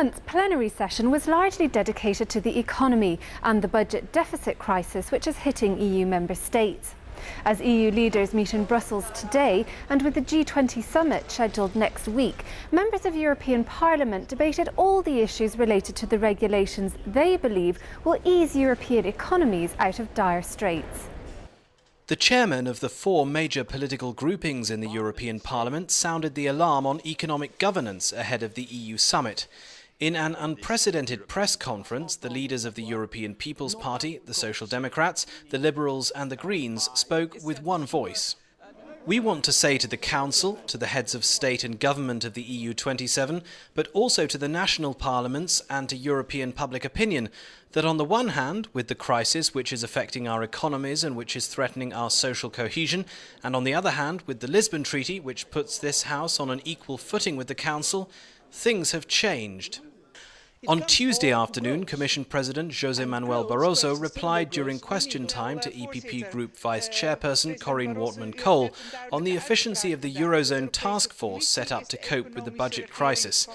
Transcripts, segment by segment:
month's plenary session was largely dedicated to the economy and the budget deficit crisis which is hitting EU member states. As EU leaders meet in Brussels today and with the G20 summit scheduled next week, members of European Parliament debated all the issues related to the regulations they believe will ease European economies out of dire straits. The chairman of the four major political groupings in the European Parliament sounded the alarm on economic governance ahead of the EU summit. In an unprecedented press conference, the leaders of the European People's Party, the Social Democrats, the Liberals and the Greens spoke with one voice. We want to say to the Council, to the heads of state and government of the EU 27, but also to the national parliaments and to European public opinion, that on the one hand, with the crisis which is affecting our economies and which is threatening our social cohesion, and on the other hand, with the Lisbon Treaty, which puts this House on an equal footing with the Council, things have changed. On Tuesday afternoon, Commission President José Manuel Barroso replied during question time to EPP Group Vice Chairperson Corinne Wortmann-Kool on the efficiency of the Eurozone task force set up to cope with the budget crisis.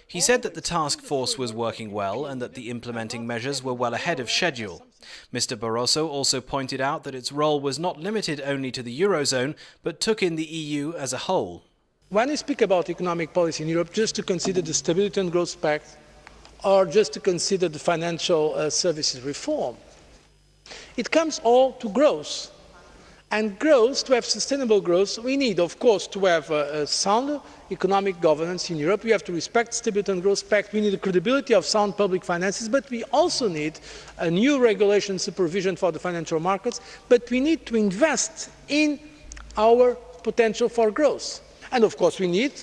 He said that the task force was working well and that the implementing measures were well ahead of schedule. Mr. Barroso also pointed out that its role was not limited only to the Eurozone, but took in the EU as a whole. When we speak about economic policy in Europe, just to consider the Stability and Growth Pact, or just to consider the financial services reform. It comes all to growth. And growth, to have sustainable growth, we need, of course, to have a sound economic governance in Europe. We have to respect the Stability and Growth Pact. We need the credibility of sound public finances, but we also need a new regulation supervision for the financial markets. But we need to invest in our potential for growth. And, of course, we need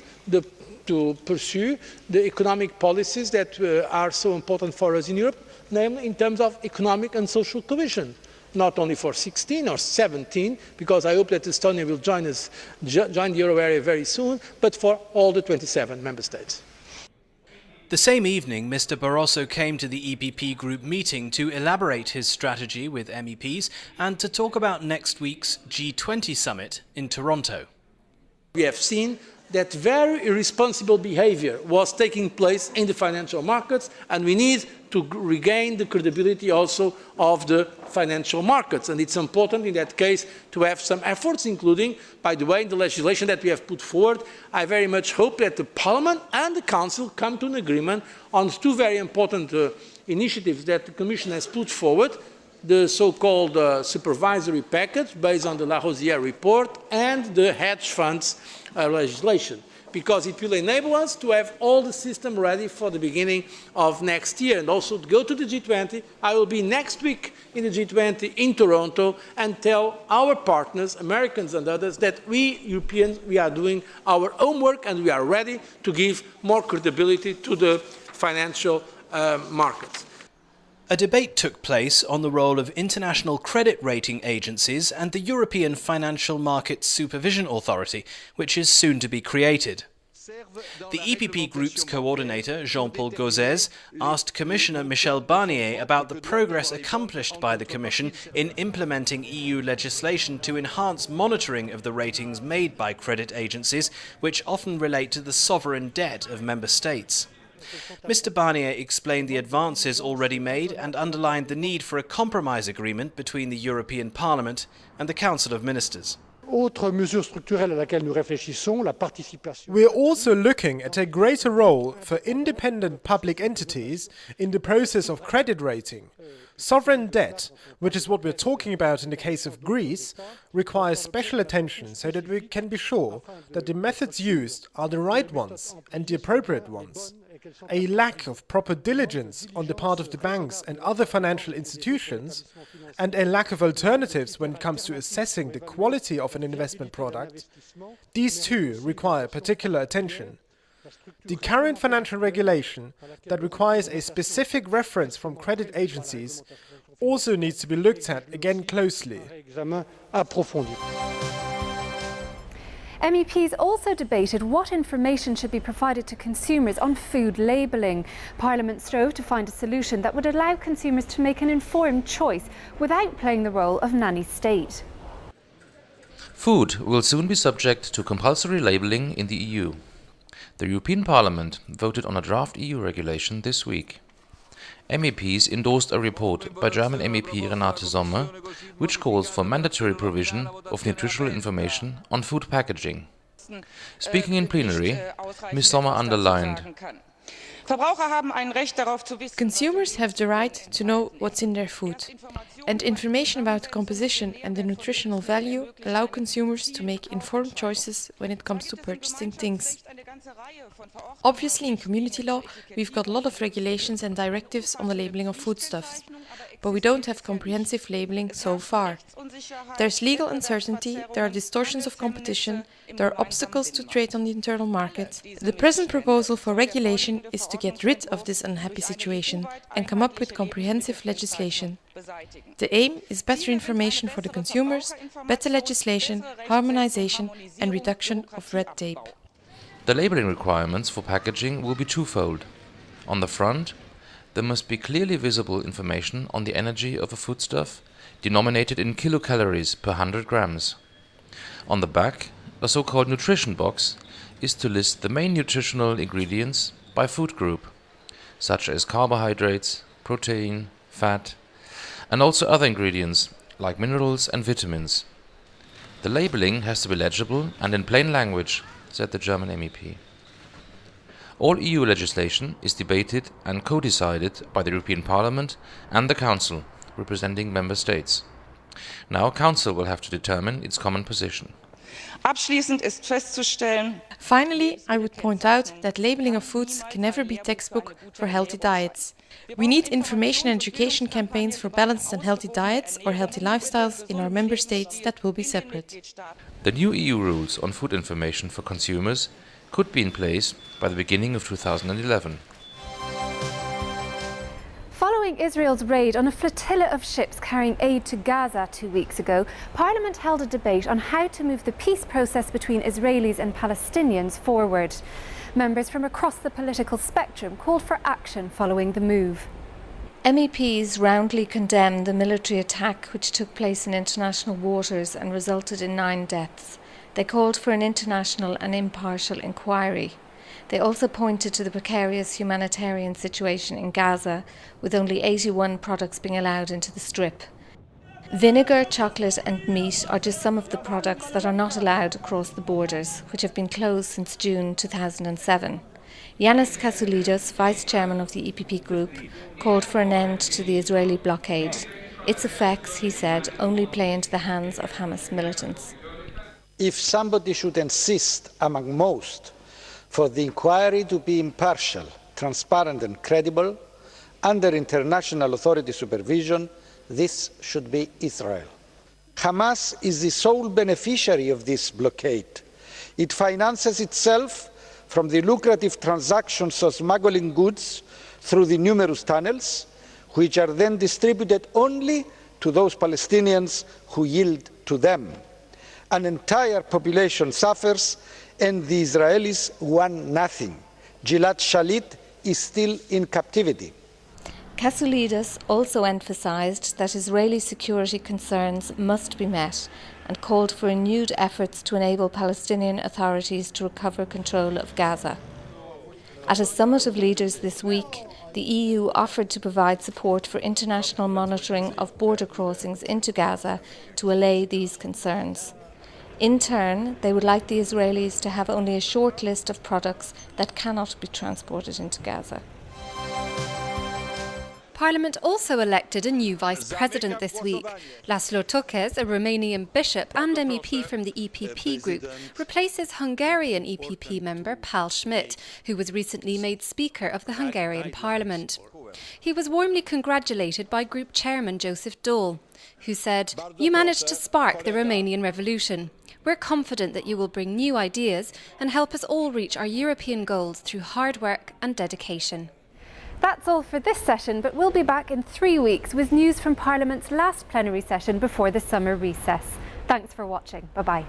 to pursue the economic policies that are so important for us in Europe, namely in terms of economic and social cohesion, not only for 16 or 17, because I hope that Estonia will join the euro area very soon, but for all the 27 member states. The same evening, Mr. Barroso came to the EPP group meeting to elaborate his strategy with MEPs and to talk about next week's G20 summit in Toronto. We have seen that very irresponsible behaviour was taking place in the financial markets, and we need to regain the credibility also of the financial markets. And it's important in that case to have some efforts, including, by the way, in the legislation that we have put forward. I very much hope that the Parliament and the Council come to an agreement on two very important initiatives that the Commission has put forward, the so-called supervisory package based on the Larosière report and the hedge funds legislation, because it will enable us to have all the system ready for the beginning of next year and also to go to the G20. I will be next week in the G20 in Toronto and tell our partners, Americans and others, that we Europeans, we are doing our homework and we are ready to give more credibility to the financial markets. A debate took place on the role of international credit rating agencies and the European Financial Markets Supervision Authority, which is soon to be created. The EPP Group's coordinator, Jean-Paul Gauzès, asked Commissioner Michel Barnier about the progress accomplished by the Commission in implementing EU legislation to enhance monitoring of the ratings made by credit agencies, which often relate to the sovereign debt of member states. Mr. Barnier explained the advances already made and underlined the need for a compromise agreement between the European Parliament and the Council of Ministers. We are also looking at a greater role for independent public entities in the process of credit rating. Sovereign debt, which is what we're talking about in the case of Greece, requires special attention so that we can be sure that the methods used are the right ones and the appropriate ones. A lack of proper diligence on the part of the banks and other financial institutions, and a lack of alternatives when it comes to assessing the quality of an investment product, these too require particular attention. The current financial regulation that requires a specific reference from credit agencies also needs to be looked at again closely. MEPs also debated what information should be provided to consumers on food labelling. Parliament strove to find a solution that would allow consumers to make an informed choice without playing the role of nanny state. Food will soon be subject to compulsory labelling in the EU. The European Parliament voted on a draft EU regulation this week. MEPs endorsed a report by German MEP Renate Sommer, which calls for mandatory provision of nutritional information on food packaging. Speaking in plenary, Ms. Sommer underlined, consumers have the right to know what's in their food, and information about the composition and the nutritional value allow consumers to make informed choices when it comes to purchasing things. Obviously, in community law, we've got a lot of regulations and directives on the labelling of foodstuffs, but we don't have comprehensive labelling so far. There's legal uncertainty, there are distortions of competition, there are obstacles to trade on the internal market. The present proposal for regulation is to get rid of this unhappy situation and come up with comprehensive legislation. The aim is better information for the consumers, better legislation, harmonization and reduction of red tape. The labelling requirements for packaging will be twofold. On the front, there must be clearly visible information on the energy of a foodstuff, denominated in kilocalories per 100 grams. On the back, a so-called nutrition box is to list the main nutritional ingredients by food group, such as carbohydrates, protein, fat, and also other ingredients like minerals and vitamins. The labelling has to be legible and in plain language, said the German MEP. All EU legislation is debated and co-decided by the European Parliament and the Council, representing Member States. Now Council will have to determine its common position. Finally, I would point out that labelling of foods can never be textbook for healthy diets. We need information and education campaigns for balanced and healthy diets or healthy lifestyles in our member states that will be separate. The new EU rules on food information for consumers could be in place by the beginning of 2011. Following Israel's raid on a flotilla of ships carrying aid to Gaza 2 weeks ago, Parliament held a debate on how to move the peace process between Israelis and Palestinians forward. Members from across the political spectrum called for action following the move. MEPs roundly condemned the military attack which took place in international waters and resulted in 9 deaths. They called for an international and impartial inquiry. They also pointed to the precarious humanitarian situation in Gaza, with only 81 products being allowed into the strip. Vinegar, chocolate and meat are just some of the products that are not allowed across the borders, which have been closed since June 2007. Yanis Kasoulides, Vice Chairman of the EPP Group, called for an end to the Israeli blockade. Its effects, he said, only play into the hands of Hamas militants. If somebody should insist among most for the inquiry to be impartial, transparent and credible, under international authority supervision, this should be Israel. Hamas is the sole beneficiary of this blockade. It finances itself from the lucrative transactions of smuggling goods through the numerous tunnels, which are then distributed only to those Palestinians who yield to them. An entire population suffers and the Israelis won nothing. Gilad Shalit is still in captivity. Kasoulides also emphasised that Israeli security concerns must be met and called for renewed efforts to enable Palestinian authorities to recover control of Gaza. At a summit of leaders this week, the EU offered to provide support for international monitoring of border crossings into Gaza to allay these concerns. In turn, they would like the Israelis to have only a short list of products that cannot be transported into Gaza. Parliament also elected a new Vice President this week. Laszlo Tokes, a Romanian bishop and MEP from the EPP group, replaces Hungarian EPP member Pál Schmidt, who was recently made Speaker of the Hungarian Parliament. He was warmly congratulated by Group Chairman Joseph Daul, who said, "You managed to spark the Romanian revolution. We're confident that you will bring new ideas and help us all reach our European goals through hard work and dedication." That's all for this session, but we'll be back in 3 weeks with news from Parliament's last plenary session before the summer recess. Thanks for watching. Bye-bye.